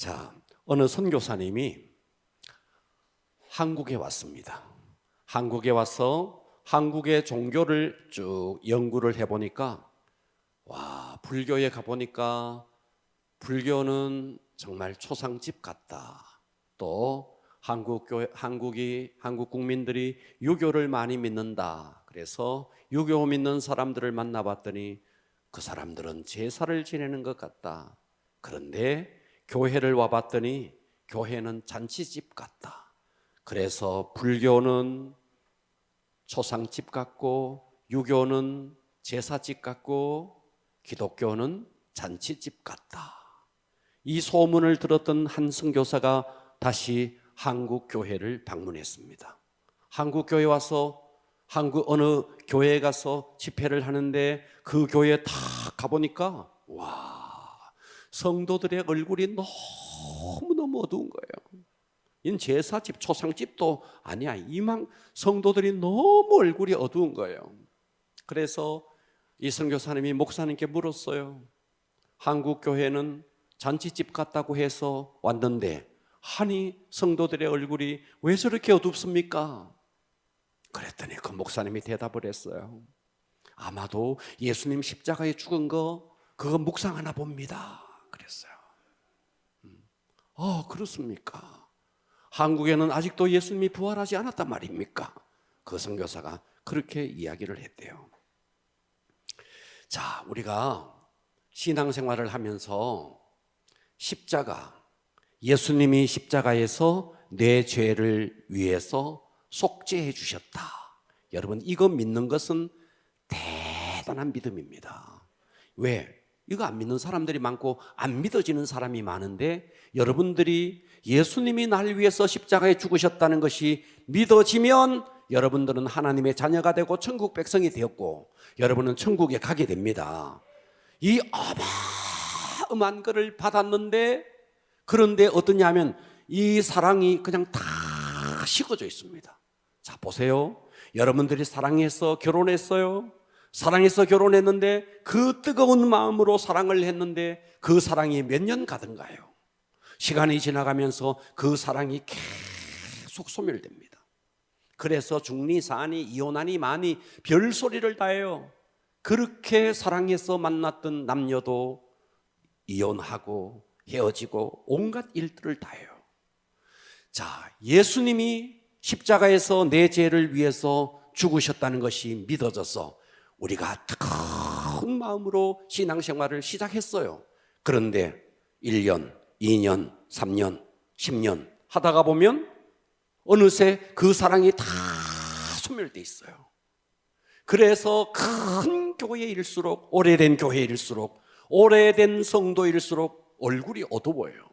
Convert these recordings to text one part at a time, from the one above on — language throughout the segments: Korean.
자, 어느 선교사님이 한국에 왔습니다. 한국에 와서 한국의 종교를 쭉 연구를 해보니까 불교에 가보니까 불교는 정말 초상집 같다. 또 한국 국민들이 유교를 많이 믿는다. 그래서 유교 믿는 사람들을 만나봤더니 그 사람들은 제사를 지내는 것 같다. 그런데 교회를 와봤더니 교회는 잔치집 같다. 그래서 불교는 초상집 같고 유교는 제사집 같고 기독교는 잔치집 같다. 이 소문을 들었던 한 선교사가 다시 한국 교회를 방문했습니다. 한국 교회 와서 한국 어느 교회에 가서 집회를 하는데 그 교회에 탁 가보니까 성도들의 얼굴이 너무너무 어두운 거예요. 이건 제사집, 초상집도 아니야. 성도들이 너무 얼굴이 어두운 거예요. 그래서 이 선교사님이 목사님께 물었어요. 한국 교회는 잔치집 같다고 해서 왔는데 아니 성도들의 얼굴이 왜 저렇게 어둡습니까? 그랬더니 그 목사님이 대답을 했어요. 아마도 예수님 십자가에 죽은 그거 묵상하나 봅니다. 그랬어요. 그렇습니까? 한국에는 아직도 예수님이 부활하지 않았단 말입니까? 그 선교사가 그렇게 이야기를 했대요. 자, 우리가 신앙생활을 하면서 십자가, 예수님이 십자가에서 내 죄를 위해서 속죄해 주셨다. 여러분, 이거 믿는 것은 대단한 믿음입니다. 왜? 이거 안 믿는 사람들이 많고 안 믿어지는 사람이 많은데 여러분들이 예수님이 날 위해서 십자가에 죽으셨다는 것이 믿어지면 여러분들은 하나님의 자녀가 되고 천국 백성이 되었고 여러분은 천국에 가게 됩니다. 이 어마어마한 것을 받았는데 그런데 어떠냐 하면 이 사랑이 그냥 다 식어져 있습니다. 자, 보세요. 여러분들이 사랑해서 결혼했어요. 사랑해서 결혼했는데 그 뜨거운 마음으로 사랑을 했는데 그 사랑이 몇 년 가던가요? 시간이 지나가면서 그 사랑이 계속 소멸됩니다. 그래서 중리, 사니, 이혼하니 많이 별소리를 다 해요. 그렇게 사랑해서 만났던 남녀도 이혼하고 헤어지고 온갖 일들을 다 해요. 자, 예수님이 십자가에서 내 죄를 위해서 죽으셨다는 것이 믿어져서 우리가 뜨거운 마음으로 신앙생활을 시작했어요. 그런데 1년, 2년, 3년, 10년 하다가 보면 어느새 그 사랑이 다 소멸돼 있어요. 그래서 큰 교회일수록, 오래된 교회일수록, 오래된 성도일수록 얼굴이 어두워요.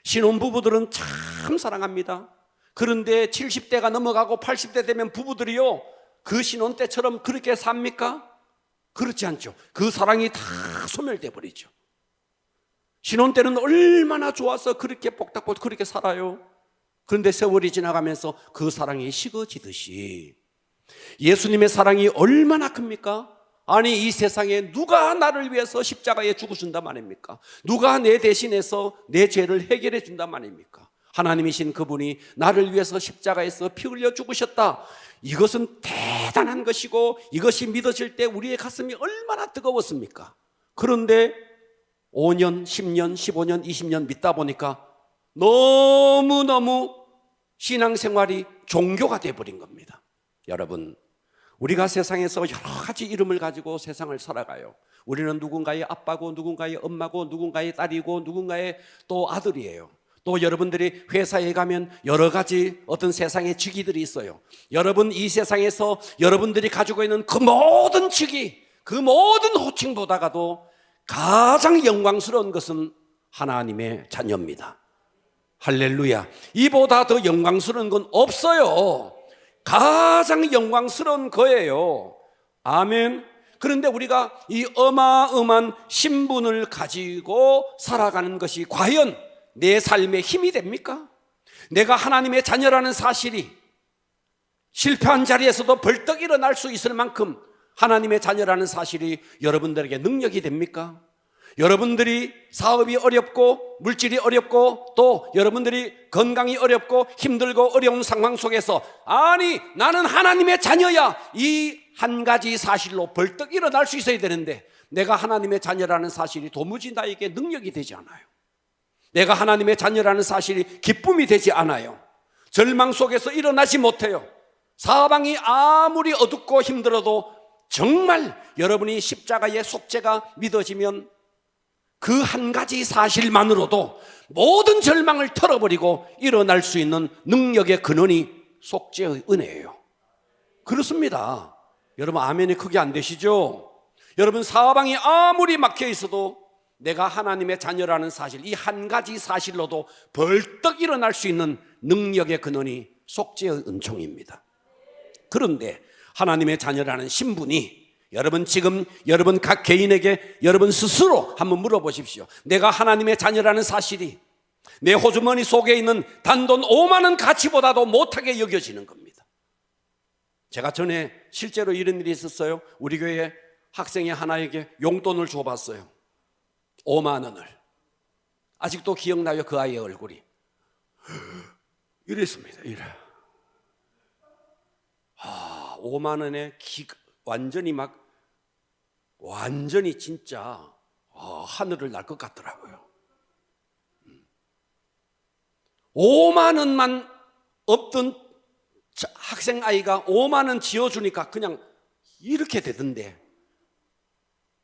신혼부부들은 참 사랑합니다. 그런데 70대가 넘어가고 80대 되면 부부들이요, 그 신혼 때처럼 그렇게 삽니까? 그렇지 않죠. 그 사랑이 다 소멸돼 버리죠. 신혼 때는 얼마나 좋아서 그렇게 복닥복닥 그렇게 살아요. 그런데 세월이 지나가면서 그 사랑이 식어지듯이 예수님의 사랑이 얼마나 큽니까? 아니, 이 세상에 누가 나를 위해서 십자가에 죽으신단 말입니까? 누가 내 대신해서 내 죄를 해결해 준단 말입니까? 하나님이신 그분이 나를 위해서 십자가에서 피 흘려 죽으셨다. 이것은 대단한 것이고 이것이 믿어질 때 우리의 가슴이 얼마나 뜨거웠습니까? 그런데 5년, 10년, 15년, 20년 믿다 보니까 너무너무 신앙생활이 종교가 되어버린 겁니다. 여러분, 우리가 세상에서 여러 가지 이름을 가지고 세상을 살아가요. 우리는 누군가의 아빠고 누군가의 엄마고 누군가의 딸이고 누군가의 또 아들이에요. 또 여러분들이 회사에 가면 여러 가지 어떤 세상의 직위들이 있어요. 여러분, 이 세상에서 여러분들이 가지고 있는 그 모든 직위, 그 모든 호칭보다가도 가장 영광스러운 것은 하나님의 자녀입니다. 할렐루야. 이보다 더 영광스러운 건 없어요. 가장 영광스러운 거예요. 아멘. 그런데 우리가 이 어마어마한 신분을 가지고 살아가는 것이 과연 내 삶에 힘이 됩니까? 내가 하나님의 자녀라는 사실이 실패한 자리에서도 벌떡 일어날 수 있을 만큼 하나님의 자녀라는 사실이 여러분들에게 능력이 됩니까? 여러분들이 사업이 어렵고 물질이 어렵고 또 여러분들이 건강이 어렵고 힘들고 어려운 상황 속에서 아니 나는 하나님의 자녀야, 이 한 가지 사실로 벌떡 일어날 수 있어야 되는데 내가 하나님의 자녀라는 사실이 도무지 나에게 능력이 되지 않아요. 내가 하나님의 자녀라는 사실이 기쁨이 되지 않아요. 절망 속에서 일어나지 못해요. 사방이 아무리 어둡고 힘들어도 정말 여러분이 십자가의 속죄가 믿어지면 그 한 가지 사실만으로도 모든 절망을 털어버리고 일어날 수 있는 능력의 근원이 속죄의 은혜예요. 그렇습니다. 여러분 아멘이 크게 안 되시죠? 여러분 사방이 아무리 막혀 있어도 내가 하나님의 자녀라는 사실, 이 한 가지 사실로도 벌떡 일어날 수 있는 능력의 근원이 속죄의 은총입니다. 그런데 하나님의 자녀라는 신분이 여러분 지금 여러분 각 개인에게 여러분 스스로 한번 물어보십시오. 내가 하나님의 자녀라는 사실이 내 호주머니 속에 있는 단돈 5만 원 가치보다도 못하게 여겨지는 겁니다. 제가 전에 실제로 이런 일이 있었어요. 우리 교회 학생이 하나에게 용돈을 줘봤어요. 5만 원을. 아직도 기억나요, 그 아이의 얼굴이. 이랬습니다. 이래. 5만 원에 완전히 진짜 하늘을 날 것 같더라고요. 5만 원만 없던 학생 아이가 5만 원 지어주니까 그냥 이렇게 되던데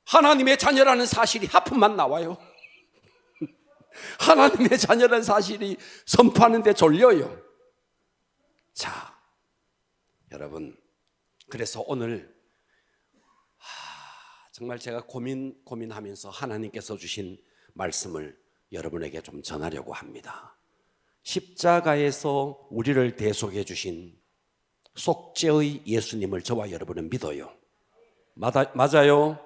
하나님의 자녀라는 사실이 하품만 나와요. 하나님의 자녀라는 사실이 선포하는데 졸려요. 자, 여러분, 그래서 오늘 정말 제가 고민하면서 하나님께서 주신 말씀을 여러분에게 좀 전하려고 합니다. 십자가에서 우리를 대속해 주신 속죄의 예수님을 저와 여러분은 믿어요. 맞아요.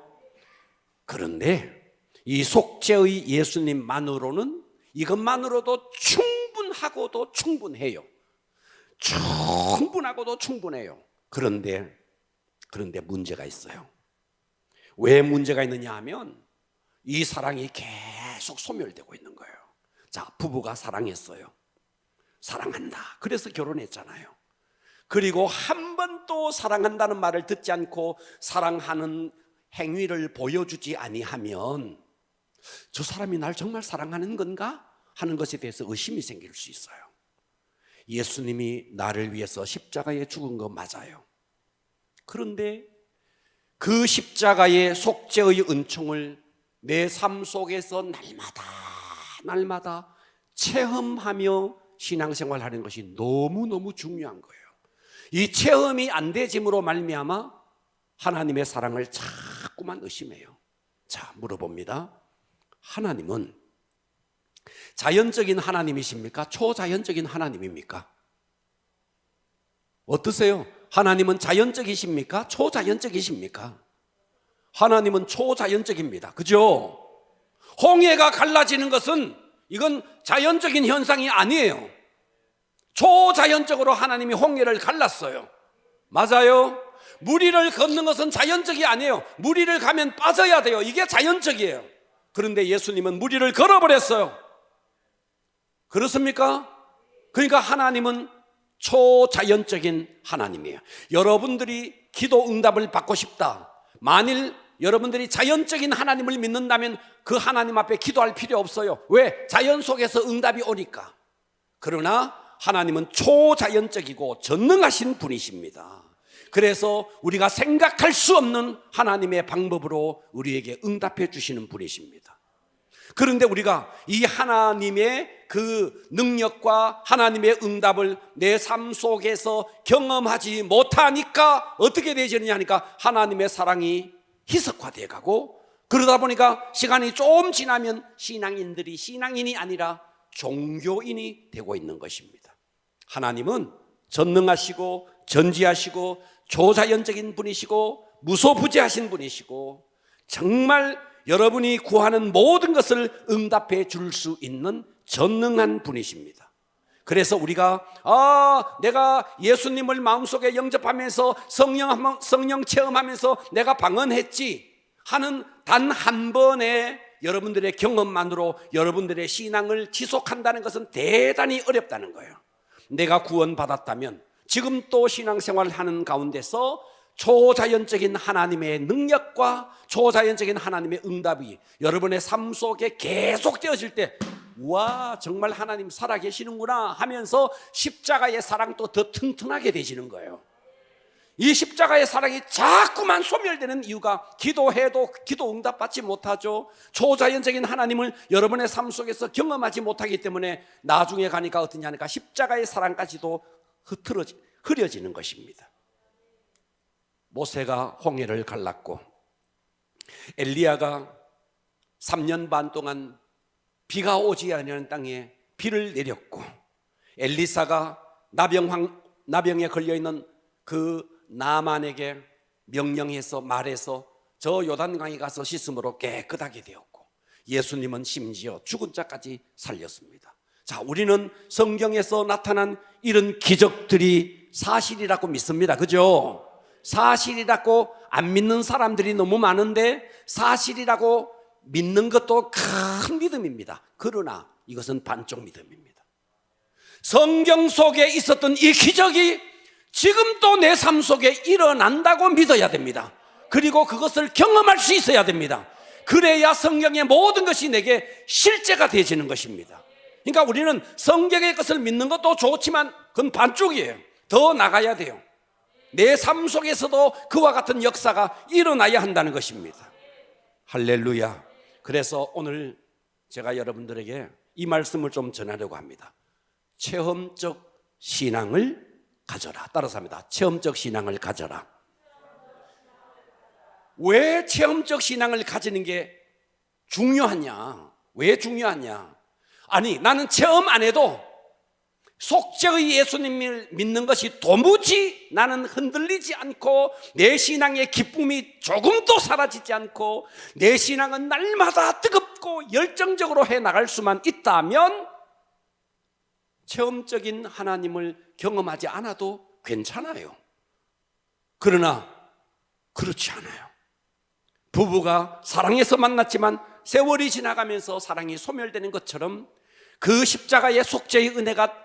그런데 이 속죄의 예수님만으로는 이것만으로도 충분하고도 충분해요. 충분하고도 충분해요. 그런데 문제가 있어요. 왜 문제가 있느냐 하면 이 사랑이 계속 소멸되고 있는 거예요. 자, 부부가 사랑했어요. 사랑한다. 그래서 결혼했잖아요. 그리고 한 번도 사랑한다는 말을 듣지 않고 사랑하는 행위를 보여주지 아니하면 저 사람이 날 정말 사랑하는 건가 하는 것에 대해서 의심이 생길 수 있어요. 예수님이 나를 위해서 십자가에 죽은 거 맞아요. 그런데 그 십자가의 속죄의 은총을 내 삶 속에서 날마다 체험하며 신앙생활하는 것이 너무너무 중요한 거예요. 이 체험이 안 되짐으로 말미암아 하나님의 사랑을 자꾸만 의심해요. 자, 물어봅니다. 하나님은 자연적인 하나님이십니까? 초자연적인 하나님입니까? 어떠세요? 하나님은 자연적이십니까? 초자연적이십니까? 하나님은 초자연적입니다. 그죠? 홍해가 갈라지는 것은 이건 자연적인 현상이 아니에요. 초자연적으로 하나님이 홍해를 갈랐어요. 맞아요? 무리를 걷는 것은 자연적이 아니에요. 무리를 가면 빠져야 돼요. 이게 자연적이에요. 그런데 예수님은 무리를 걸어버렸어요. 그렇습니까? 그러니까 하나님은 초자연적인 하나님이에요. 여러분들이 기도 응답을 받고 싶다. 만일 여러분들이 자연적인 하나님을 믿는다면 그 하나님 앞에 기도할 필요 없어요. 왜? 자연 속에서 응답이 오니까. 그러나 하나님은 초자연적이고 전능하신 분이십니다. 그래서 우리가 생각할 수 없는 하나님의 방법으로 우리에게 응답해 주시는 분이십니다. 그런데 우리가 이 하나님의 그 능력과 하나님의 응답을 내 삶 속에서 경험하지 못하니까 어떻게 되지느냐 하니까 하나님의 사랑이 희석화되어 가고, 그러다 보니까 시간이 좀 지나면 신앙인들이 신앙인이 아니라 종교인이 되고 있는 것입니다. 하나님은 전능하시고 전지하시고 초자연적인 분이시고 무소부재하신 분이시고 정말 여러분이 구하는 모든 것을 응답해 줄 수 있는 전능한 분이십니다. 그래서 우리가 내가 예수님을 마음속에 영접하면서 성령 체험하면서 내가 방언했지 하는 단 한 번의 여러분들의 경험만으로 여러분들의 신앙을 지속한다는 것은 대단히 어렵다는 거예요. 내가 구원받았다면 지금 또 신앙생활을 하는 가운데서 초자연적인 하나님의 능력과 초자연적인 하나님의 응답이 여러분의 삶 속에 계속 되어질 때, 와, 정말 하나님 살아계시는구나 하면서 십자가의 사랑도 더 튼튼하게 되시는 거예요. 이 십자가의 사랑이 자꾸만 소멸되는 이유가 기도해도 기도 응답받지 못하죠. 초자연적인 하나님을 여러분의 삶 속에서 경험하지 못하기 때문에 나중에 가니까 어떠냐 하니까 십자가의 사랑까지도 흐려지는 것입니다. 모세가 홍해를 갈랐고 엘리야가 3년 반 동안 비가 오지 않는 땅에 비를 내렸고, 엘리사가 나병에 걸려있는 그 나만에게 명령해서 말해서 저 요단강에 가서 씻음으로 깨끗하게 되었고, 예수님은 심지어 죽은 자까지 살렸습니다. 자, 우리는 성경에서 나타난 이런 기적들이 사실이라고 믿습니다. 그죠? 사실이라고 안 믿는 사람들이 너무 많은데 사실이라고 믿는 것도 큰 믿음입니다. 그러나 이것은 반쪽 믿음입니다. 성경 속에 있었던 이 기적이 지금 또 내 삶 속에 일어난다고 믿어야 됩니다. 그리고 그것을 경험할 수 있어야 됩니다. 그래야 성경의 모든 것이 내게 실제가 되어지는 것입니다. 그러니까 우리는 성경의 것을 믿는 것도 좋지만 그건 반쪽이에요. 더 나가야 돼요. 내 삶 속에서도 그와 같은 역사가 일어나야 한다는 것입니다. 할렐루야. 그래서 오늘 제가 여러분들에게 이 말씀을 좀 전하려고 합니다. 체험적 신앙을 가져라. 따라서 합니다. 체험적 신앙을 가져라. 왜 체험적 신앙을 가지는 게 중요하냐? 왜 중요하냐? 아니, 나는 체험 안 해도 속죄의 예수님을 믿는 것이 도무지 나는 흔들리지 않고 내 신앙의 기쁨이 조금도 사라지지 않고 내 신앙은 날마다 뜨겁고 열정적으로 해나갈 수만 있다면 체험적인 하나님을 경험하지 않아도 괜찮아요. 그러나 그렇지 않아요. 부부가 사랑해서 만났지만 세월이 지나가면서 사랑이 소멸되는 것처럼 그 십자가의 속죄의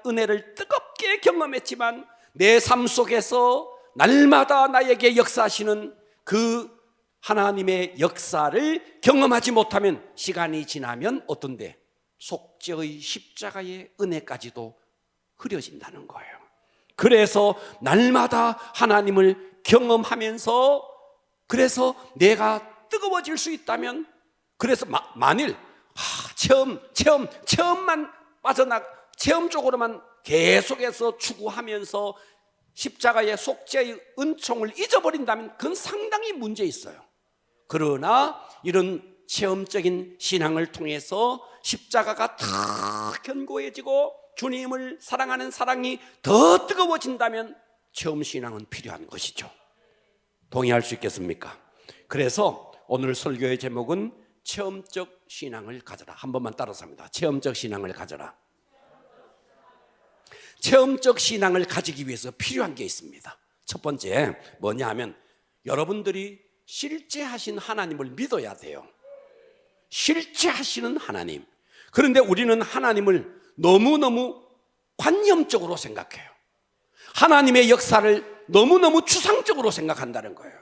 은혜를 뜨겁게 경험했지만 내 삶 속에서 날마다 나에게 역사하시는 그 하나님의 역사를 경험하지 못하면 시간이 지나면 어떤데? 속죄의 십자가의 은혜까지도 흐려진다는 거예요. 그래서 날마다 하나님을 경험하면서 그래서 내가 뜨거워질 수 있다면, 그래서 만일 체험만 체험 쪽으로만 계속해서 추구하면서 십자가의 속죄의 은총을 잊어버린다면 그건 상당히 문제 있어요. 그러나 이런 체험적인 신앙을 통해서 십자가가 더 견고해지고 주님을 사랑하는 사랑이 더 뜨거워진다면 체험 신앙은 필요한 것이죠. 동의할 수 있겠습니까? 그래서 오늘 설교의 제목은 체험적 신앙을 가져라. 한 번만 따라서 합니다. 체험적 신앙을 가져라. 체험적 신앙을 가지기 위해서 필요한 게 있습니다. 첫 번째 뭐냐 하면 여러분들이 실제 하신 하나님을 믿어야 돼요. 실제 하시는 하나님. 그런데 우리는 하나님을 너무너무 관념적으로 생각해요. 하나님의 역사를 너무너무 추상적으로 생각한다는 거예요.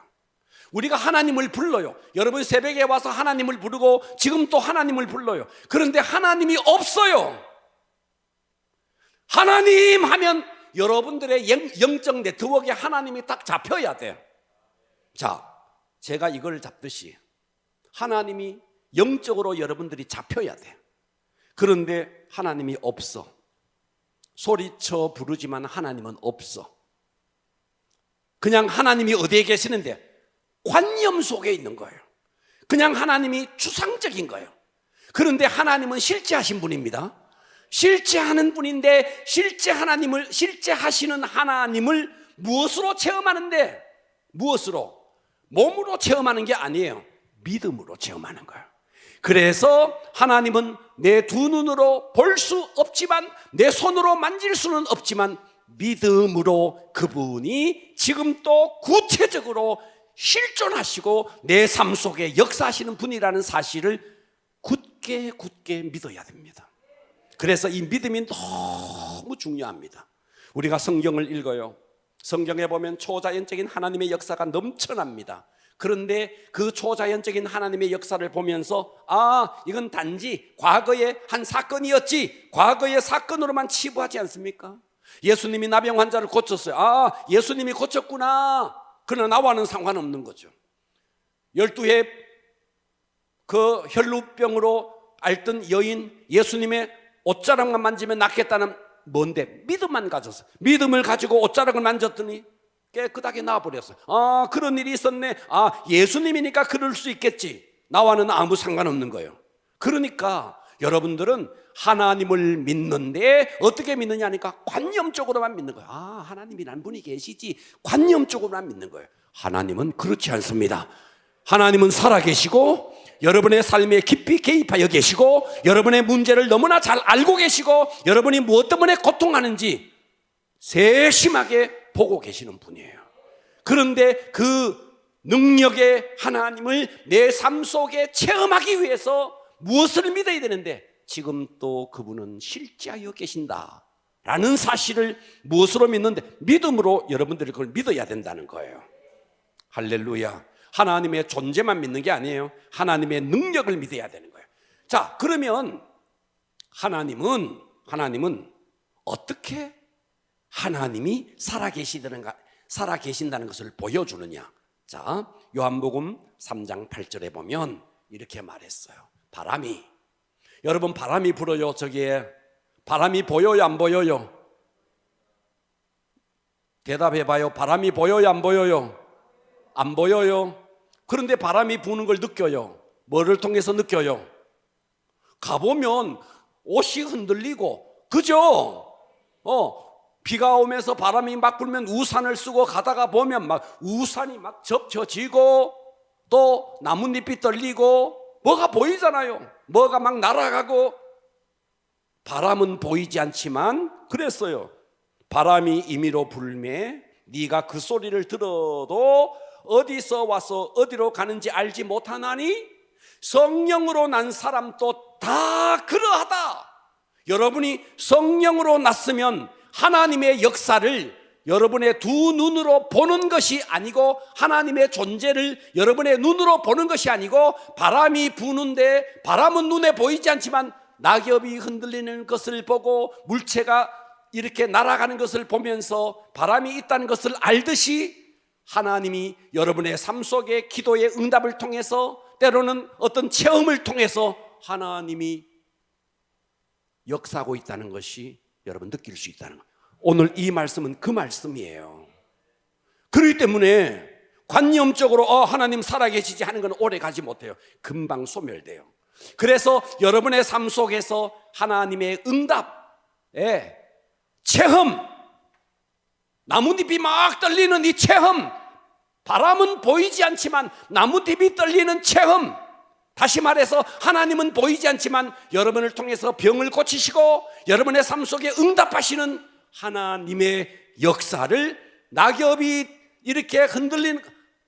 우리가 하나님을 불러요. 여러분 새벽에 와서 하나님을 부르고 지금 또 하나님을 불러요. 그런데 하나님이 없어요. 하나님 하면 여러분들의 영적 네트워크에 하나님이 딱 잡혀야 돼요. 자, 제가 이걸 잡듯이 하나님이 영적으로 여러분들이 잡혀야 돼요. 그런데 하나님이 없어. 소리쳐 부르지만 하나님은 없어. 그냥 하나님이 어디에 계시는데 관념 속에 있는 거예요. 그냥 하나님이 추상적인 거예요. 그런데 하나님은 실제하신 분입니다. 실제하는 분인데 실제 하시는 하나님을 무엇으로 체험하는데? 무엇으로? 몸으로 체험하는 게 아니에요. 믿음으로 체험하는 거예요. 그래서 하나님은 내 두 눈으로 볼 수 없지만 내 손으로 만질 수는 없지만 믿음으로 그분이 지금 또 구체적으로 실존하시고 내 삶 속에 역사하시는 분이라는 사실을 굳게 믿어야 됩니다. 그래서 이 믿음이 너무 중요합니다. 우리가 성경을 읽어요. 성경에 보면 초자연적인 하나님의 역사가 넘쳐납니다. 그런데 그 초자연적인 하나님의 역사를 보면서 이건 단지 과거의 한 사건이었지, 과거의 사건으로만 치부하지 않습니까? 예수님이 나병 환자를 고쳤어요. 예수님이 고쳤구나. 그러나 나와는 상관없는 거죠. 12해 그 혈루병으로 앓던 여인, 예수님의 옷자락만 만지면 낫겠다는 뭔데? 믿음만 가졌어. 믿음을 가지고 옷자락을 만졌더니 깨끗하게 나와버렸어요. 그런 일이 있었네. 예수님이니까 그럴 수 있겠지. 나와는 아무 상관없는 거예요. 그러니까 여러분들은 하나님을 믿는데 어떻게 믿느냐 하니까 관념적으로만 믿는 거예요. 하나님이란 분이 계시지, 관념적으로만 믿는 거예요. 하나님은 그렇지 않습니다. 하나님은 살아계시고 여러분의 삶에 깊이 개입하여 계시고 여러분의 문제를 너무나 잘 알고 계시고 여러분이 무엇 때문에 고통하는지 세심하게 보고 계시는 분이에요. 그런데 그 능력의 하나님을 내 삶 속에 체험하기 위해서 무엇을 믿어야 되는데 지금 또 그분은 실제하여 계신다라는 사실을 무엇으로 믿는데 믿음으로 여러분들이 그걸 믿어야 된다는 거예요. 할렐루야. 하나님의 존재만 믿는 게 아니에요. 하나님의 능력을 믿어야 되는 거예요. 자, 그러면 하나님은 어떻게 하나님이 살아계신다는 것을 보여주느냐. 자, 요한복음 3장 8절에 보면 이렇게 말했어요. 여러분 바람이 불어요. 저기에 바람이 보여요, 안 보여요? 대답해봐요. 바람이 보여요, 안 보여요? 안 보여요. 그런데 바람이 부는 걸 느껴요. 뭐를 통해서 느껴요? 가보면 옷이 흔들리고, 그죠? 비가 오면서 바람이 막 불면 우산을 쓰고 가다가 보면 막 우산이 막 접혀지고 또 나뭇잎이 떨리고 뭐가 보이잖아요. 뭐가 막 날아가고. 바람은 보이지 않지만 그랬어요. 바람이 임의로 불매 네가 그 소리를 들어도 어디서 와서 어디로 가는지 알지 못하나니 성령으로 난 사람도 다 그러하다. 여러분이 성령으로 났으면 하나님의 역사를 여러분의 두 눈으로 보는 것이 아니고 하나님의 존재를 여러분의 눈으로 보는 것이 아니고 바람이 부는데 바람은 눈에 보이지 않지만 낙엽이 흔들리는 것을 보고 물체가 이렇게 날아가는 것을 보면서 바람이 있다는 것을 알듯이 하나님이 여러분의 삶 속의 기도의 응답을 통해서 때로는 어떤 체험을 통해서 하나님이 역사하고 있다는 것이 여러분 느낄 수 있다는 거예요. 오늘 이 말씀은 그 말씀이에요. 그렇기 때문에 관념적으로 하나님 살아계시지 하는 건 오래 가지 못해요. 금방 소멸돼요. 그래서 여러분의 삶 속에서 하나님의 응답, 체험, 나뭇잎이 막 떨리는 이 체험, 바람은 보이지 않지만 나뭇잎이 떨리는 체험, 다시 말해서 하나님은 보이지 않지만 여러분을 통해서 병을 고치시고 여러분의 삶 속에 응답하시는 하나님의 역사를 낙엽이 이렇게 흔들리는,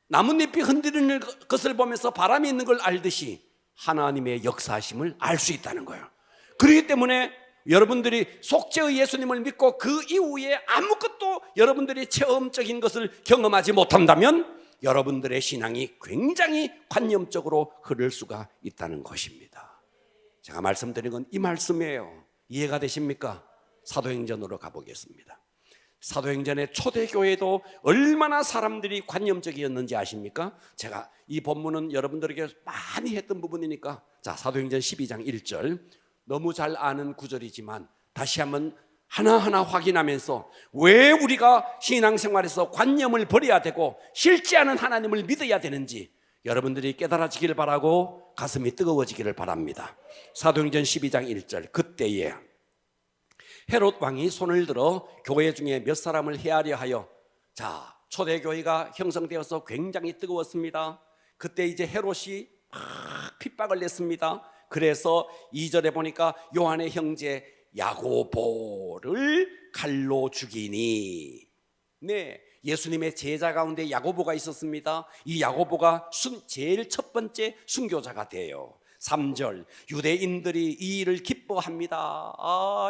나뭇잎이 흔들리는 것을 보면서 바람이 있는 걸 알듯이 하나님의 역사하심을 알 수 있다는 거예요. 그렇기 때문에 여러분들이 속죄의 예수님을 믿고 그 이후에 아무것도 여러분들이 체험적인 것을 경험하지 못한다면 여러분들의 신앙이 굉장히 관념적으로 흐를 수가 있다는 것입니다. 제가 말씀드린 건 이 말씀이에요. 이해가 되십니까? 사도행전으로 가보겠습니다. 사도행전의 초대교회도 얼마나 사람들이 관념적이었는지 아십니까? 제가 이 본문은 여러분들에게 많이 했던 부분이니까, 자, 사도행전 12장 1절, 너무 잘 아는 구절이지만 다시 한번 하나하나 확인하면서 왜 우리가 신앙생활에서 관념을 버려야 되고 실제하는 하나님을 믿어야 되는지 여러분들이 깨달아지기를 바라고 가슴이 뜨거워지기를 바랍니다. 사도행전 12장 1절, 그때에 헤롯 왕이 손을 들어 교회 중에 몇 사람을 해하려 하여, 자, 초대교회가 형성되어서 굉장히 뜨거웠습니다. 그때 이제 헤롯이 막 핍박을 냈습니다. 그래서 2절에 보니까 요한의 형제 야고보를 칼로 죽이니, 네, 예수님의 제자 가운데 야고보가 있었습니다. 이 야고보가 제일 첫 번째 순교자가 돼요. 3절 유대인들이 이 일을 기뻐합니다.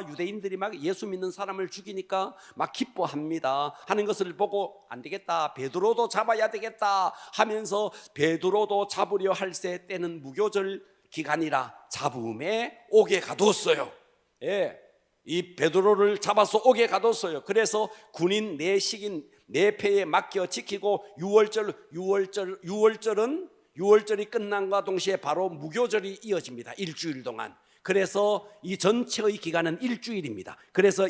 유대인들이 막 예수 믿는 사람을 죽이니까 막 기뻐합니다 하는 것을 보고 안 되겠다, 베드로도 잡아야 되겠다 하면서 베드로도 잡으려 할세 때는 무교절 기간이라 잡음에 옥에 가두었어요. 예, 이 베드로를 잡아서 옥에 가뒀어요. 그래서 군인 내식인 내패에 맡겨 지키고 유월절이 끝난과 동시에 바로 무교절이 이어집니다. 일주일 동안. 그래서 이 전체의 기간은 일주일입니다. 그래서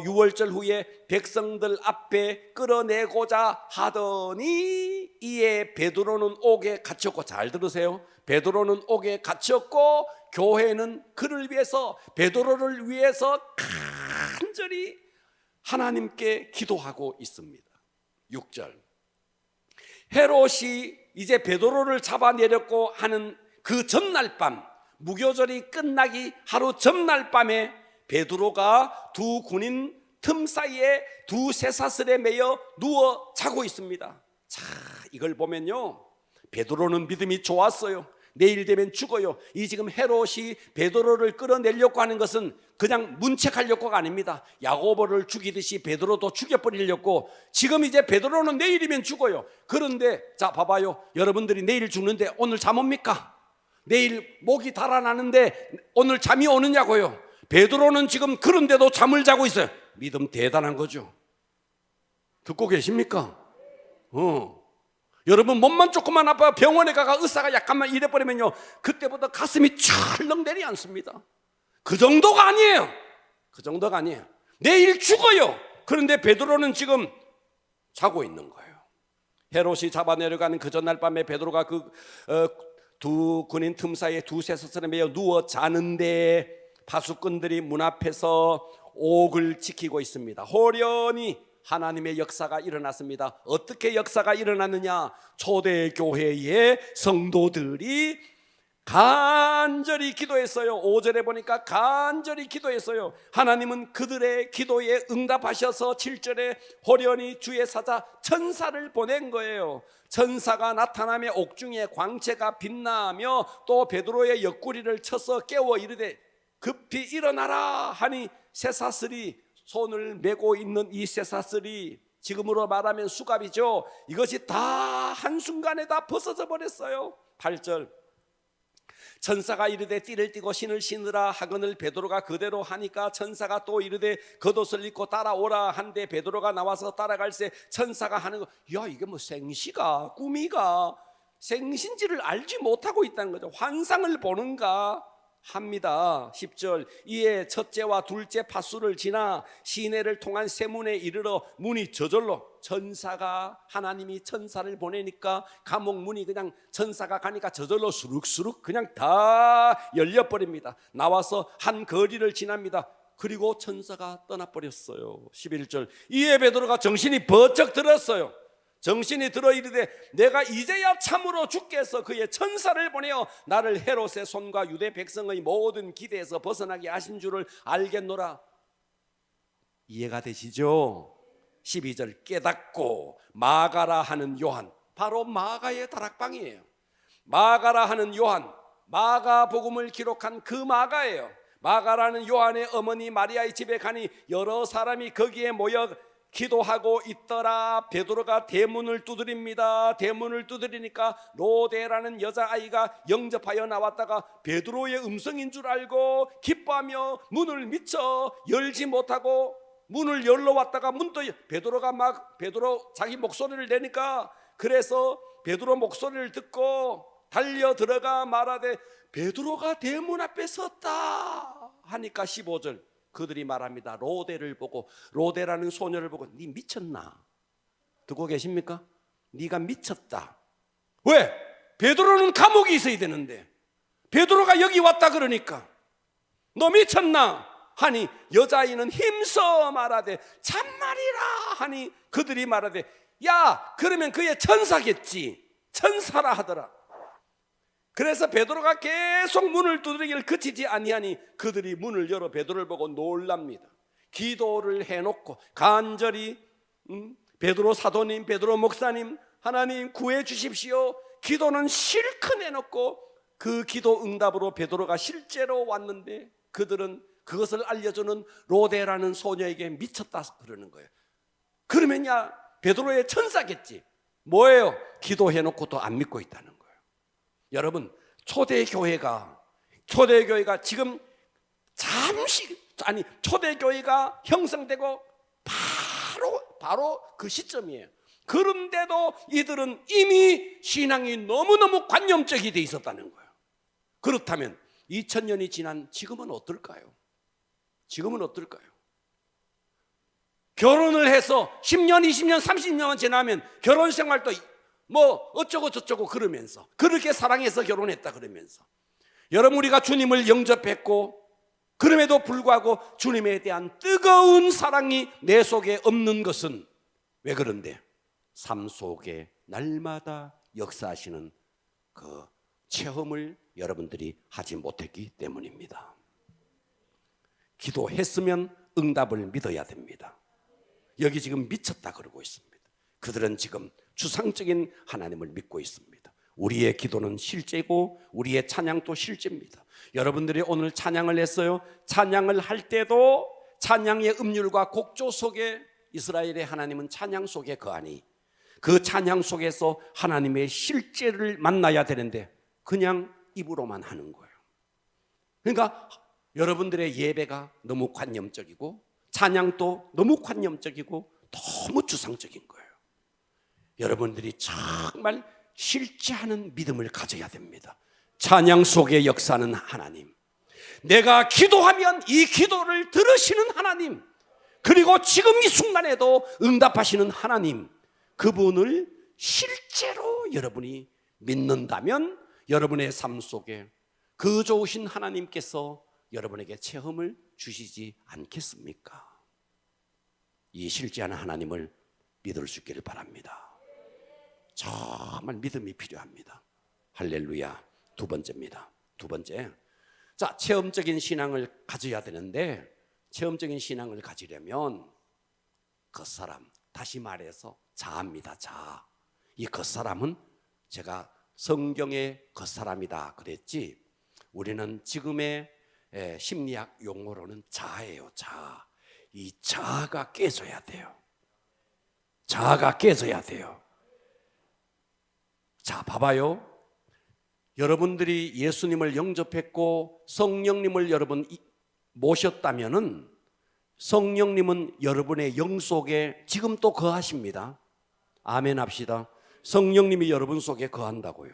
유월절 후에 백성들 앞에 끌어내고자 하더니 이에 베드로는 옥에 갇혔고, 잘 들으세요, 베드로는 옥에 갇혔고 교회는 그를 위해서, 베드로를 위해서 간절히 하나님께 기도하고 있습니다. 6절 헤롯이 이제 베드로를 잡아내렸고 하는 그 전날 밤, 무교절이 끝나기 하루 전날 밤에 베드로가 두 군인 틈 사이에 두 쇠사슬에 매여 누워 자고 있습니다. 자, 이걸 보면요, 베드로는 믿음이 좋았어요. 내일 되면 죽어요. 이 지금 헤롯이 베드로를 끌어내려고 하는 것은 그냥 문책하려고가 아닙니다. 야고보를 죽이듯이 베드로도 죽여버리려고. 지금 이제 베드로는 내일이면 죽어요. 그런데 자 봐봐요, 여러분들이 내일 죽는데 오늘 잠 옵니까? 내일 목이 달아나는데 오늘 잠이 오느냐고요. 베드로는 지금 그런데도 잠을 자고 있어요. 믿음 대단한 거죠. 듣고 계십니까? 여러분 몸만 조금만 아파 병원에 가가 의사가 약간만 이래버리면요, 그때부터 가슴이 철렁 내려앉습니다. 그 정도가 아니에요. 그 정도가 아니에요. 내일 죽어요. 그런데 베드로는 지금 자고 있는 거예요. 헤롯이 잡아내려가는 그 전날 밤에 베드로가 두 군인 틈 사이에 두 쇠사슬에 매여 누워 자는데 파수꾼들이 문 앞에서 옥을 지키고 있습니다. 호련히 하나님의 역사가 일어났습니다. 어떻게 역사가 일어났느냐? 초대교회의 성도들이 간절히 기도했어요. 5절에 보니까 간절히 기도했어요. 하나님은 그들의 기도에 응답하셔서 7절에 호련히 주의 사자 천사를 보낸 거예요. 천사가 나타나며 옥중에 광채가 빛나며 또 베드로의 옆구리를 쳐서 깨워 이르되 급히 일어나라 하니 쇠사슬이, 손을 메고 있는 이 쇠사슬이 지금으로 말하면 수갑이죠. 이것이 다 한순간에 다 벗어져 버렸어요. 8절 천사가 이르되 띠를 띠고 신을 신으라 하거늘 베드로가 그대로 하니까 천사가 또 이르되 겉옷을 입고 따라오라 한데 베드로가 나와서 따라갈새 천사가 하는 거, 야 이게 뭐 생시가 꿈이가 생신지를 알지 못하고 있다는 거죠. 환상을 보는가 합니다. 10절 이에 첫째와 둘째 파수를 지나 시내를 통한 세문에 이르러 문이 저절로, 천사가, 하나님이 천사를 보내니까 감옥 문이 그냥 천사가 가니까 저절로 수룩수룩 그냥 다 열려버립니다. 나와서 한 거리를 지납니다. 그리고 천사가 떠나버렸어요. 11절 이에 베드로가 정신이 번쩍 들었어요. 정신이 들어 이르되 내가 이제야 참으로 주께서 그의 천사를 보내어 나를 헤롯의 손과 유대 백성의 모든 기대에서 벗어나게 하신 줄을 알겠노라. 이해가 되시죠? 12절 깨닫고 마가라 하는 요한, 바로 마가의 다락방이에요. 마가라 하는 요한, 마가복음을 기록한 그 마가예요. 마가라는 요한의 어머니 마리아의 집에 가니 여러 사람이 거기에 모여 기도하고 있더라. 베드로가 대문을 두드립니다. 대문을 두드리니까 로데라는 여자아이가 영접하여 나왔다가 베드로의 음성인 줄 알고 기뻐하며 문을 미쳐 열지 못하고 문을 열러 왔다가 문도 베드로가 베드로 자기 목소리를 내니까, 그래서 베드로 목소리를 듣고 달려 들어가 말하되 베드로가 대문 앞에 섰다 하니까 15절 그들이 말합니다. 로데를 보고, 로데라는 소녀를 보고 네 미쳤나? 듣고 계십니까? 네가 미쳤다. 왜? 베드로는 감옥에 있어야 되는데 베드로가 여기 왔다 그러니까 너 미쳤나? 하니 여자아이는 힘써 말하되 참말이라 하니 그들이 말하되 야 그러면 그의 천사겠지, 천사라 하더라. 그래서 베드로가 계속 문을 두드리기를 그치지 아니하니 그들이 문을 열어 베드로를 보고 놀랍니다. 기도를 해놓고 간절히 베드로 사도님, 베드로 목사님, 하나님 구해 주십시오. 기도는 실컷 해놓고 그 기도 응답으로 베드로가 실제로 왔는데 그들은 그것을 알려주는 로데라는 소녀에게 미쳤다 그러는 거예요. 그러면야 베드로의 천사겠지. 뭐예요? 기도해놓고도 안 믿고 있다는 거예요. 여러분, 초대교회가 지금 초대교회가 형성되고 바로 그 시점이에요. 그런데도 이들은 이미 신앙이 너무너무 관념적이 돼 있었다는 거예요. 그렇다면 2000년이 지난 지금은 어떨까요? 결혼을 해서 10년, 20년, 30년만 지나면 결혼 생활도 뭐 어쩌고 저쩌고 그러면서 그렇게 사랑해서 결혼했다 그러면서 여러분, 우리가 주님을 영접했고 그럼에도 불구하고 주님에 대한 뜨거운 사랑이 내 속에 없는 것은 왜 그런데? 삶 속에 날마다 역사하시는 그 체험을 여러분들이 하지 못했기 때문입니다. 기도했으면 응답을 믿어야 됩니다. 여기 지금 미쳤다 그러고 있습니다. 그들은 지금 추상적인 하나님을 믿고 있습니다. 우리의 기도는 실제고 우리의 찬양도 실제입니다. 여러분들이 오늘 찬양을 했어요. 찬양을 할 때도 찬양의 음률과 곡조 속에 이스라엘의 하나님은 찬양 속에 거하니 그 찬양 속에서 하나님의 실제를 만나야 되는데 그냥 입으로만 하는 거예요. 그러니까 여러분들의 예배가 너무 관념적이고 찬양도 너무 관념적이고 너무 주상적인 거예요. 여러분들이 정말 실제하는 믿음을 가져야 됩니다. 찬양 속에 역사하는 하나님, 내가 기도하면 이 기도를 들으시는 하나님, 그리고 지금 이 순간에도 응답하시는 하나님, 그분을 실제로 여러분이 믿는다면 여러분의 삶 속에 그 좋으신 하나님께서 여러분에게 체험을 주시지 않겠습니까? 이 실제하는 하나님을 믿을 수 있기를 바랍니다. 정말 믿음이 필요합니다. 할렐루야. 두 번째입니다. 두 번째, 자, 체험적인 신앙을 가져야 되는데 체험적인 신앙을 가지려면 겉사람, 다시 말해서 자아입니다. 자아. 이 겉사람은 제가 성경의 겉사람이다 그랬지, 우리는 지금의 심리학 용어로는 자아예요. 자아. 이 자아가 깨져야 돼요. 자아가 깨져야 돼요. 자, 봐봐요. 여러분들이 예수님을 영접했고 성령님을 여러분 모셨다면은 성령님은 여러분의 영 속에 지금 또 거하십니다. 아멘 합시다. 성령님이 여러분 속에 거한다고요.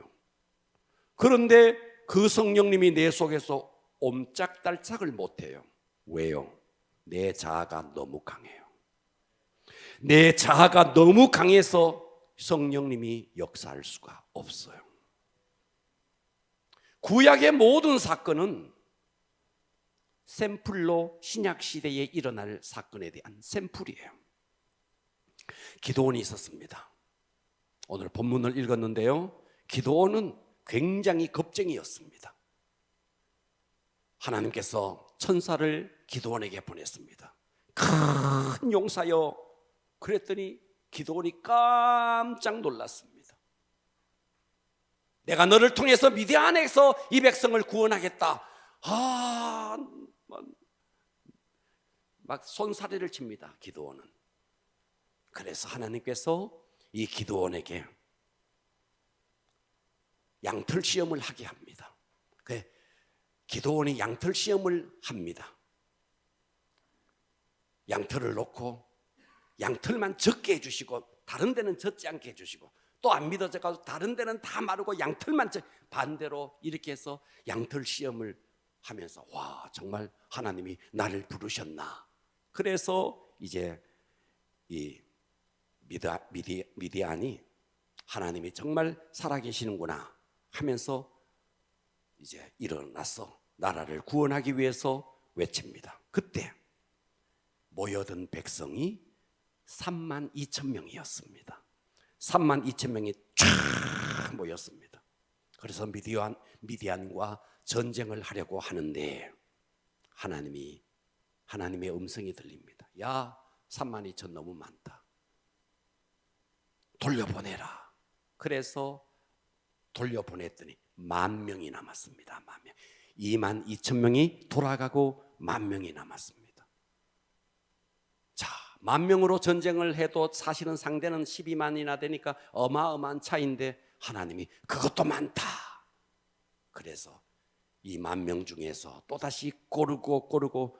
그런데 그 성령님이 내 속에서 옴짝달짝을 못해요. 왜요? 내 자아가 너무 강해요. 내 자아가 너무 강해서 성령님이 역사할 수가 없어요. 구약의 모든 사건은 샘플로 신약시대에 일어날 사건에 대한 샘플이에요. 기드온이 있었습니다. 오늘 본문을 읽었는데요, 기드온은 굉장히 겁쟁이였습니다. 하나님께서 천사를 기드온에게 보냈습니다. 큰 용사여. 그랬더니 기드온이 깜짝 놀랐습니다. 내가 너를 통해서 미디안에서 이 백성을 구원하겠다. 막 손사래를 칩니다. 기드온은. 그래서 하나님께서 이 기드온에게 양털 시험을 하게 합니다. 기드온이 양털 시험을 합니다. 양털을 놓고 양털만 적게 해주시고 다른 데는 적지 않게 해주시고, 또 안 믿어져가지고 다른 데는 다 마르고 양털만 반대로 이렇게 해서 양털 시험을 하면서 와, 정말 하나님이 나를 부르셨나. 그래서 이제 이 미디안이 하나님이 정말 살아계시는구나 하면서 이제 일어나서 나라를 구원하기 위해서 외칩니다. 그때 모여든 백성이 32,000명이었습니다. 32,000명이 쫙 모였습니다. 그래서 미디안과 전쟁을 하려고 하는데 하나님의 음성이 들립니다. 야, 32,000 너무 많다. 돌려보내라. 그래서 돌려보냈더니 10,000명이 남았습니다. 10,000명. 22,000명이 돌아가고 10,000명이 남았습니다. 자, 10,000명으로 전쟁을 해도 사실은 상대는 12만이나 되니까 어마어마한 차이인데 하나님이 그것도 많다. 그래서 이 10,000명 중에서 또다시 고르고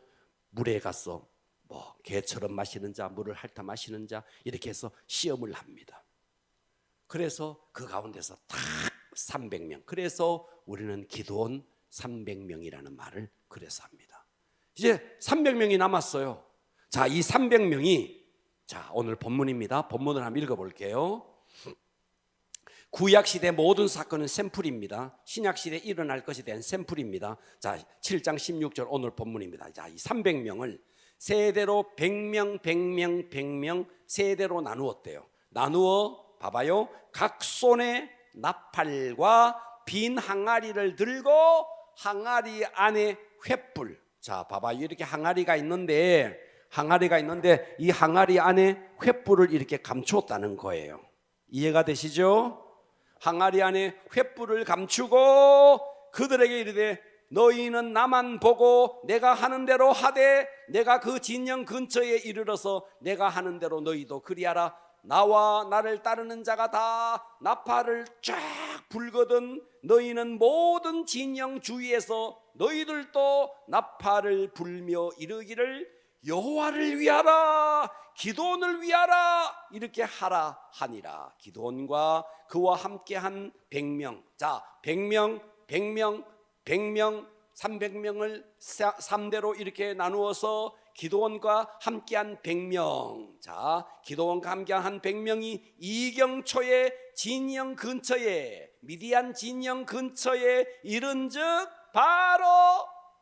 물에 가서 뭐 개처럼 마시는 자, 물을 핥아 마시는 자, 이렇게 해서 시험을 합니다. 그래서 그 가운데서 딱 300명. 그래서 우리는 기도원 300명이라는 말을 그래서 합니다. 이제 300명이 남았어요. 자, 이 300명이 자, 오늘 본문입니다. 본문을 한번 읽어볼게요. 구약시대 모든 사건은 샘플입니다. 신약시대에 일어날 것에 대한 샘플입니다. 자, 7장 16절 오늘 본문입니다. 자, 이 300명을 세대로 100명, 100명, 100명 세대로 나누었대요. 나누어 봐봐요. 각 손에 나팔과 빈 항아리를 들고 항아리 안에 횃불. 자, 봐봐요. 이렇게 항아리가 있는데 이 항아리 안에 횃불을 이렇게 감추었다는 거예요. 이해가 되시죠? 항아리 안에 횃불을 감추고 그들에게 이르되 너희는 나만 보고 내가 하는 대로 하되 내가 그 진영 근처에 이르러서 내가 하는 대로 너희도 그리하라. 나와 나를 따르는 자가 다 나팔을 쫙 불거든 너희는 모든 진영 주위에서 너희들도 나팔을 불며 이르기를 여호와를 위하라 기도원을 위하라 이렇게 하라 하니라. 기도원과 그와 함께한 100명. 자, 100명, 100명, 100명, 300명을 3대로 이렇게 나누어서 기도원과 함께한 100명. 자, 기도원과 함께한 100명이 이경초의 진영 근처에 미디안 진영 근처에 이른즉 바로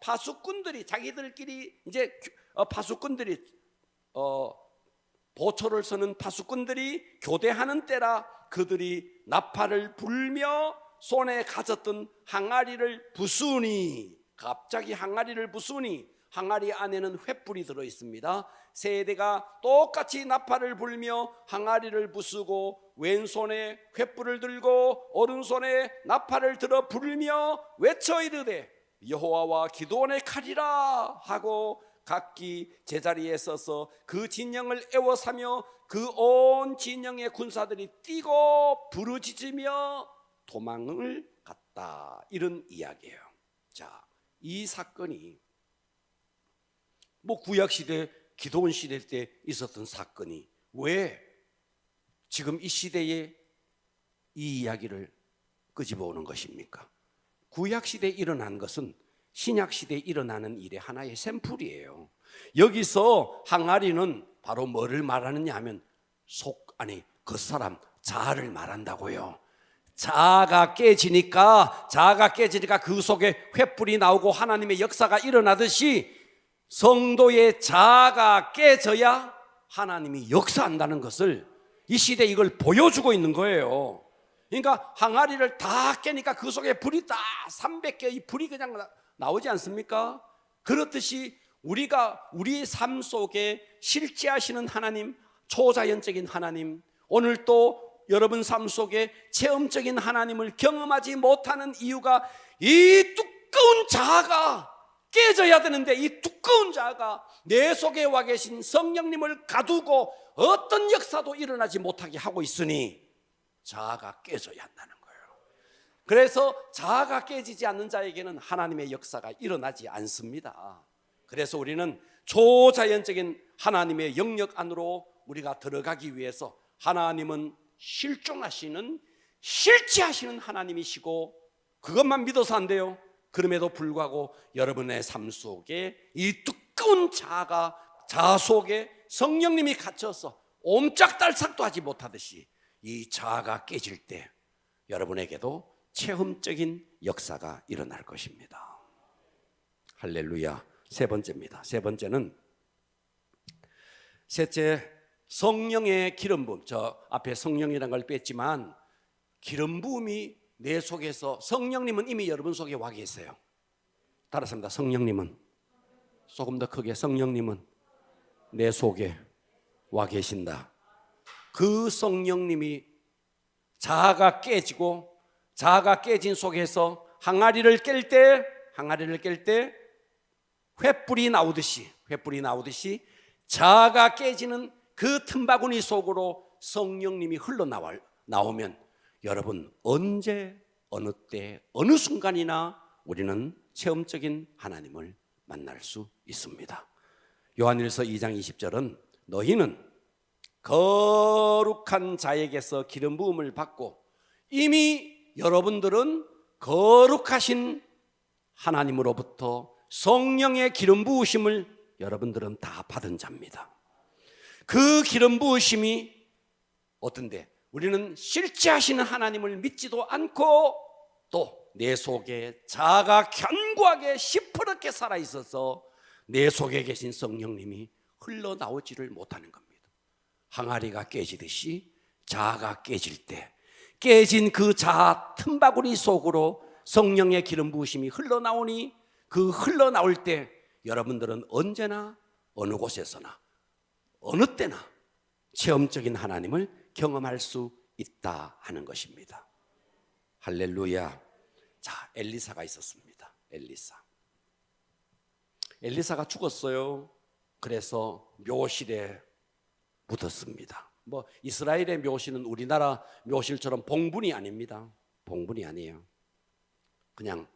파수꾼들이 자기들끼리 이제 파수꾼들이 보초를 서는 파수꾼들이 교대하는 때라. 그들이 나팔을 불며 손에 가졌던 항아리를 부수니 갑자기 항아리를 부수니 항아리 안에는 횃불이 들어 있습니다. 세대가 똑같이 나팔을 불며 항아리를 부수고 왼손에 횃불을 들고 오른손에 나팔을 들어 불며 외쳐 이르되 여호와와 기도원의 칼이라 하고 각기 제자리에 서서 그 진영을 에워싸며 그 온 진영의 군사들이 뛰고 부르짖으며 도망을 갔다. 이런 이야기예요. 자, 이 사건이 뭐 구약시대 기도원 시대 때 있었던 사건이 왜 지금 이 시대에 이 이야기를 끄집어 오는 것입니까? 구약시대에 일어난 것은 신약시대에 일어나는 일의 하나의 샘플이에요. 여기서 항아리는 바로 뭐를 말하느냐 하면 그 사람 자아를 말한다고요. 자아가 깨지니까 그 속에 횃불이 나오고 하나님의 역사가 일어나듯이 성도의 자아가 깨져야 하나님이 역사한다는 것을 이 시대에 이걸 보여주고 있는 거예요. 그러니까 항아리를 다 깨니까 그 속에 불이 다 300개의 불이 그냥 나오지 않습니까? 그렇듯이 우리가 우리의 삶 속에 실제하시는 하나님, 초자연적인 하나님, 오늘 또 여러분 삶 속에 체험적인 하나님을 경험하지 못하는 이유가 이 두꺼운 자아가 깨져야 되는데 이 두꺼운 자아가 내 속에 와 계신 성령님을 가두고 어떤 역사도 일어나지 못하게 하고 있으니 자아가 깨져야 한다는 거예요. 그래서 자아가 깨지지 않는 자에게는 하나님의 역사가 일어나지 않습니다. 그래서 우리는 초자연적인 하나님의 영역 안으로 우리가 들어가기 위해서 하나님은 실존하시는 실제하시는 하나님이시고 그것만 믿어서 안 돼요. 그럼에도 불구하고 여러분의 삶 속에 이 두꺼운 자아 속에 성령님이 갇혀서 옴짝달싹도 하지 못하듯이 이 자아가 깨질 때 여러분에게도 체험적인 역사가 일어날 것입니다. 할렐루야. 세 번째입니다. 세 번째는 셋째, 성령의 기름 부음. 저 앞에 성령이라는 걸 뺐지만 기름 부음이 내 속에서, 성령님은 이미 여러분 속에 와 계세요. 따라합니다. 성령님은, 조금 더 크게, 성령님은 내 속에 와 계신다. 그 성령님이 자아가 깨지고 자아가 깨진 속에서 항아리를 깰 때 횃불이 나오듯이 자아가 깨지는 그 틈바구니 속으로 성령님이 흘러나오면 여러분 언제 어느 때 어느 순간이나 우리는 체험적인 하나님을 만날 수 있습니다. 요한일서 2장 20절은 너희는 거룩한 자에게서 기름 부음을 받고 이미 여러분들은 거룩하신 하나님으로부터 성령의 기름 부으심을 여러분들은 다 받은 자입니다. 그 기름 부으심이 어떤데? 우리는 실제 하시는 하나님을 믿지도 않고 또 내 속에 자아가 견고하게 시퍼렇게 살아있어서 내 속에 계신 성령님이 흘러나오지를 못하는 겁니다. 항아리가 깨지듯이 자아가 깨질 때 깨진 그 자아 틈바구니 속으로 성령의 기름 부으심이 흘러나오니 그 흘러나올 때 여러분들은 언제나 어느 곳에서나 어느 때나 체험적인 하나님을 경험할 수 있다 하는 것입니다. 할렐루야. 자, 엘리사가 있었습니다. 엘리사가 죽었어요. 그래서 묘실에 묻었습니다. 이스라엘의 묘실은 우리나라 묘실처럼 봉분이 아닙니다. 봉분이 아니에요. 그냥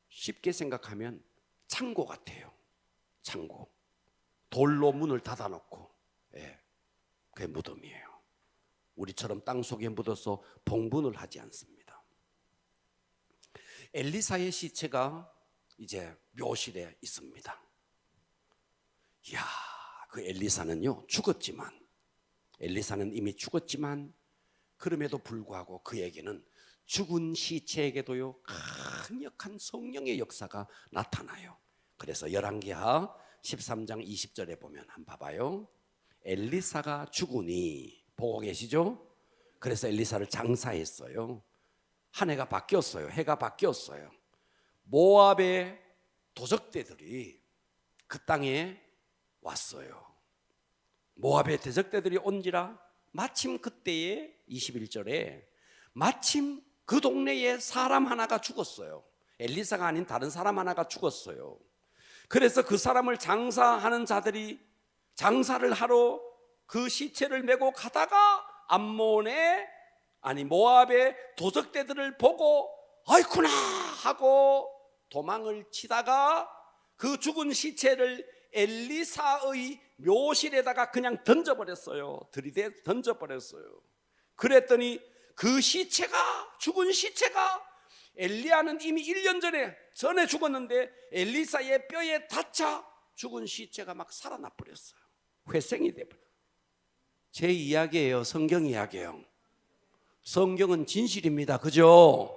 쉽게 생각하면 창고 같아요. 창고. 돌로 문을 닫아놓고, 그게 무덤이에요. 우리처럼 땅 속에 묻어서 봉분을 하지 않습니다. 엘리사의 시체가 이제 묘실에 있습니다. 이야, 그 엘리사는요 엘리사는 이미 죽었지만 그럼에도 불구하고 그에게는 죽은 시체에게도요 강력한 성령의 역사가 나타나요. 그래서 열왕기하 13장 20절에 보면 한번 봐봐요. 엘리사가 죽으니 보고 계시죠? 그래서 엘리사를 장사했어요. 한 해가 바뀌었어요. 해가 바뀌었어요. 모압의 도적대들이 그 땅에 왔어요. 모압의 도적대들이 온지라 마침 그때에 21절에 마침 그 동네에 사람 하나가 죽었어요. 엘리사가 아닌 다른 사람 하나가 죽었어요. 그래서 그 사람을 장사하는 자들이 장사를 하러 그 시체를 메고 가다가 모압의 도적대들을 보고 아이쿠나 하고 도망을 치다가 그 죽은 시체를 엘리사의 묘실에다가 그냥 던져버렸어요. 들이대 던져버렸어요. 그랬더니 그 죽은 시체가 엘리야는 이미 1년 전에 죽었는데 엘리사의 뼈에 닿자 죽은 시체가 막 살아나 버렸어요. 회생이 돼버렸어요. 제 이야기예요. 성경 이야기예요. 성경은 진실입니다. 그죠?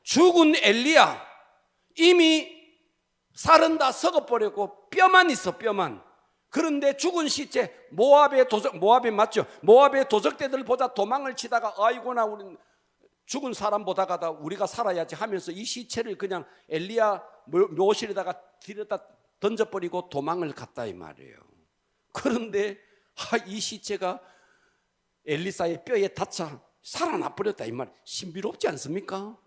죽은 엘리야 이미 살은 다 썩어버렸고 뼈만 있어. 뼈만. 그런데 죽은 시체 모압의 도적대들 보다 도망을 치다가 아이고나 우리 죽은 사람 보다가 우리가 살아야지 하면서 이 시체를 그냥 엘리야 묘실에다가 들여다 던져버리고 도망을 갔다 이 말이에요. 그런데 이 시체가 엘리사의 뼈에 닿자 살아나 버렸다 이 말. 신비롭지 않습니까?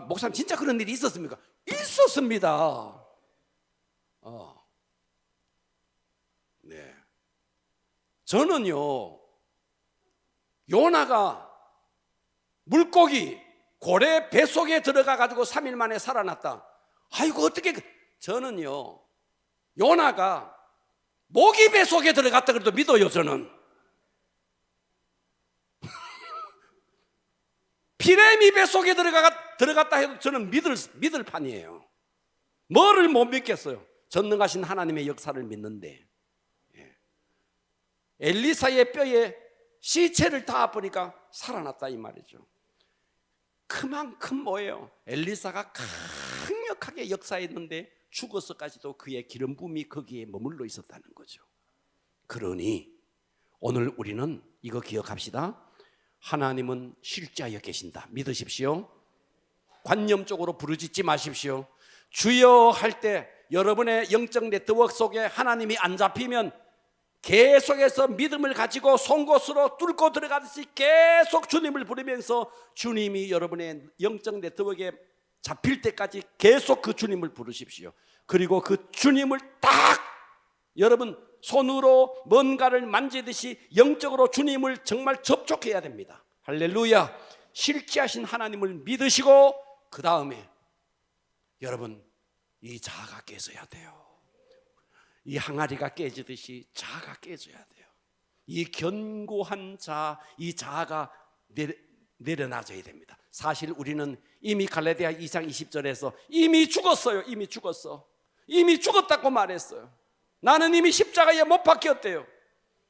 목사님 진짜 그런 일이 있었습니까? 있었습니다. 네. 저는요 요나가 물고기 고래 뱃속에 들어가 가지고 3일 만에 살아났다. 아이고 어떻게 저는요 요나가 모기 뱃속에 들어갔다 그래도 믿어요. 저는 피레미 뱃속에 들어갔다 해도 저는 믿을 판이에요. 뭐를 못 믿겠어요? 전능하신 하나님의 역사를 믿는데 엘리사의 뼈에 시체를 닿아보니까 살아났다 이 말이죠. 그만큼 뭐예요? 엘리사가 강력하게 역사했는데 죽어서까지도 그의 기름 부음이 거기에 머물러 있었다는 거죠. 그러니 오늘 우리는 이거 기억합시다. 하나님은 실제하여 계신다. 믿으십시오. 관념적으로 부르짖지 마십시오. 주여 할 때 여러분의 영적 네트워크 속에 하나님이 안 잡히면 계속해서 믿음을 가지고 송곳으로 뚫고 들어가듯이 계속 주님을 부르면서 주님이 여러분의 영적 네트워크에 잡힐 때까지 계속 그 주님을 부르십시오. 그리고 그 주님을 딱 여러분 손으로 뭔가를 만지듯이 영적으로 주님을 정말 접촉해야 됩니다. 할렐루야. 실제하신 하나님을 믿으시고 그 다음에 여러분 이 자아가 깨져야 돼요. 이 항아리가 깨지듯이 자아가 깨져야 돼요. 이 견고한 자아, 이 자아가 내려놔져야 됩니다. 사실 우리는 이미 갈라디아 2장 20절에서 이미 죽었어요. 이미 죽었어. 이미 죽었다고 말했어요. 나는 이미 십자가에 못 박혔대요.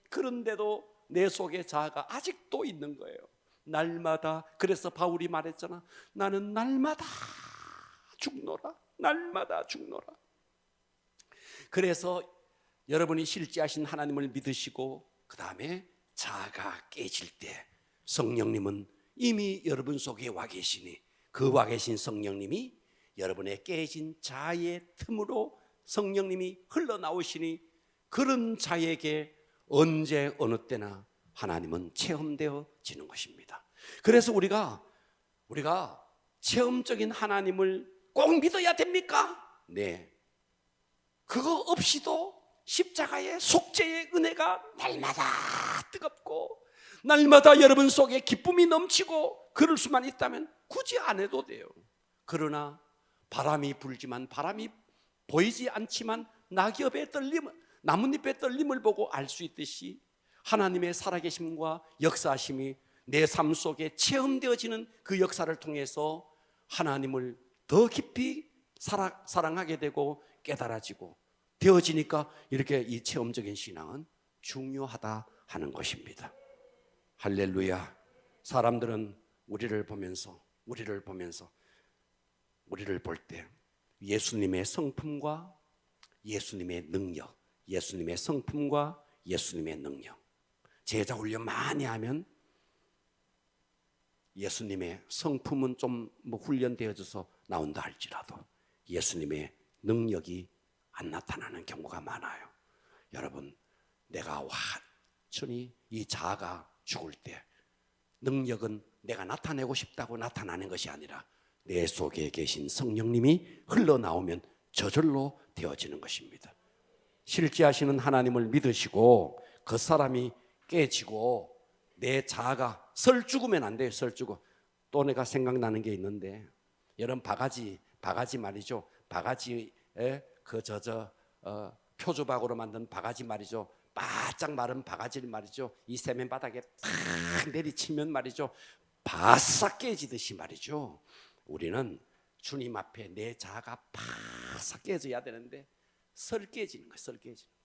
그런데도 내 속에 자아가 아직도 있는 거예요. 날마다. 그래서 바울이 말했잖아. 나는 날마다 죽노라. 날마다 죽노라. 그래서 여러분이 실제하신 하나님을 믿으시고 그 다음에 자아가 깨질 때 성령님은 이미 여러분 속에 와 계시니 그 와 계신 성령님이 여러분의 깨진 자아의 틈으로 성령님이 흘러나오시니 그런 자에게 언제 어느 때나 하나님은 체험되어지는 것입니다. 그래서 우리가 체험적인 하나님을 꼭 믿어야 됩니까? 네. 그거 없이도 십자가의 속죄의 은혜가 날마다 뜨겁고 날마다 여러분 속에 기쁨이 넘치고 그럴 수만 있다면 굳이 안 해도 돼요. 그러나 바람이 불지만 바람이 보이지 않지만 낙엽의 떨림을, 나뭇잎의 떨림을 보고 알 수 있듯이 하나님의 살아계심과 역사하심이 내 삶 속에 체험되어지는 그 역사를 통해서 하나님을 더 깊이 사랑하게 되고 깨달아지고 되어지니까 이렇게 이 체험적인 신앙은 중요하다 하는 것입니다. 할렐루야. 사람들은 우리를 볼 때 예수님의 성품과 예수님의 능력, 예수님의 성품과 예수님의 능력, 제자 훈련 많이 하면 예수님의 성품은 좀 훈련되어져서 나온다 할지라도 예수님의 능력이 안 나타나는 경우가 많아요. 여러분, 내가 완전히 이 자아가 죽을 때 능력은 내가 나타내고 싶다고 나타나는 것이 아니라 내 속에 계신 성령님이 흘러나오면 저절로 되어지는 것입니다. 실제하시는 하나님을 믿으시고 그 사람이 깨지고 내 자아가 설죽으면 안 돼요. 설죽어. 또 내가 생각나는 게 있는데 여러분 바가지 말이죠. 바가지에 표주박으로 만든 바가지 말이죠. 바짝 마른 바가지를 말이죠. 이 세면 바닥에 탁 내리치면 말이죠. 바싹 깨지듯이 말이죠. 우리는 주님 앞에 내 자아가 바싹 깨져야 되는데 설 깨지는 거예요. 설 깨지는 거예요.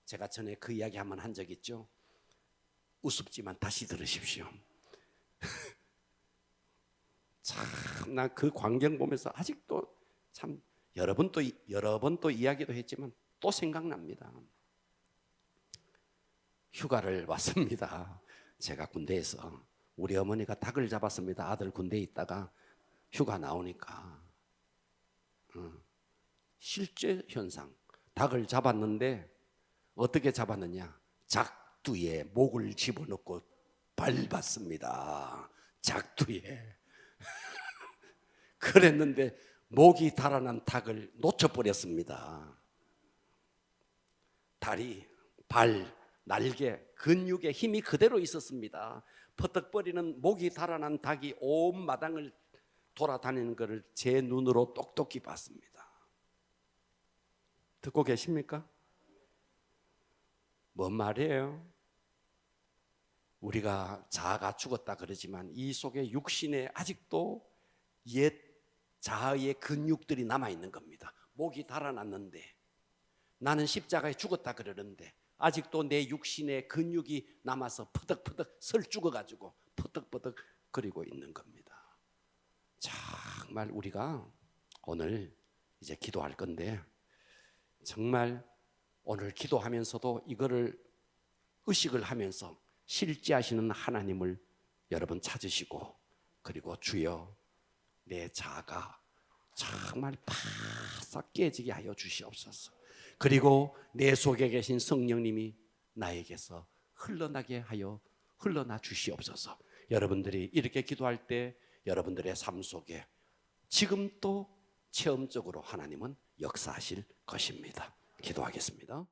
제가 전에 그 이야기 한번 한 적 있죠. 우습지만 다시 들으십시오. 참 나 그 광경 보면서 아직도 참 여러 번 또 이야기도 했지만 또 생각납니다. 휴가를 왔습니다. 제가 군대에서 우리 어머니가 닭을 잡았습니다. 아들 군대에 있다가 휴가 나오니까 실제 현상 닭을 잡았는데 어떻게 잡았느냐? 작두에 목을 집어넣고 밟았습니다. 작두에. 그랬는데 목이 달아난 닭을 놓쳐버렸습니다. 다리, 발, 날개, 근육에 힘이 그대로 있었습니다. 퍼뜩거리는 목이 달아난 닭이 온 마당을 돌아다니는 것을 제 눈으로 똑똑히 봤습니다. 듣고 계십니까? 뭔 말이에요? 우리가 자아가 죽었다 그러지만 이 속에 육신에 아직도 옛 자아의 근육들이 남아있는 겁니다. 목이 달아났는데 나는 십자가에 죽었다 그러는데 아직도 내 육신의 근육이 남아서 퍼덕퍼덕 설죽어가지고 퍼덕퍼덕 거리고 있는 겁니다. 정말 우리가 오늘 이제 기도할 건데 정말 오늘 기도하면서도 이거를 의식을 하면서 실제하시는 하나님을 여러분 찾으시고 그리고 주여 내 자아가 정말 바싹 깨지게 하여 주시옵소서. 그리고 내 속에 계신 성령님이 나에게서 흘러나게 하여 흘러나 주시옵소서. 여러분들이 이렇게 기도할 때 여러분들의 삶 속에 지금 또 체험적으로 하나님은 역사하실 것입니다. 기도하겠습니다.